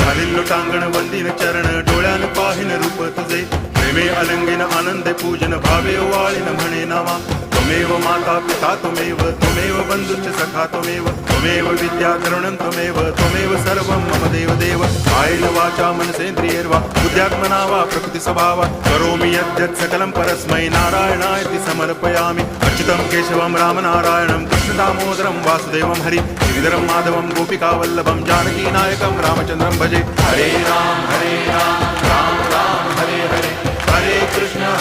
घालिल्लो टांगण वंदिन चरण डोळ्यान पाहिन रूप तुझे प्रेमे अलंगिन आनंदे पूजन भावे वाळीन म्हणे नामा त्वमेव माता पिता त्वमेव बंधुश्च सखा त्वमेव विद्या द्रवणं त्वमेव सर्वं मम देव कायेन वाचा मनसेन्द्रियैर्वा बुद्ध्यात्मना वा प्रकृति स्वभावात् करोमि यद्यत् सकलं परस्मै नारायणायति समर्पयामि अच्युतं केशवं रामनारायणं कृष्णदामोदरं वासुदेवं हरि गिरिधरं माधवं गोपिकावल्लभं जानकीनायकं रामचन्द्रं भजे हरे राम राम राम हरे हरे हरे कृष्ण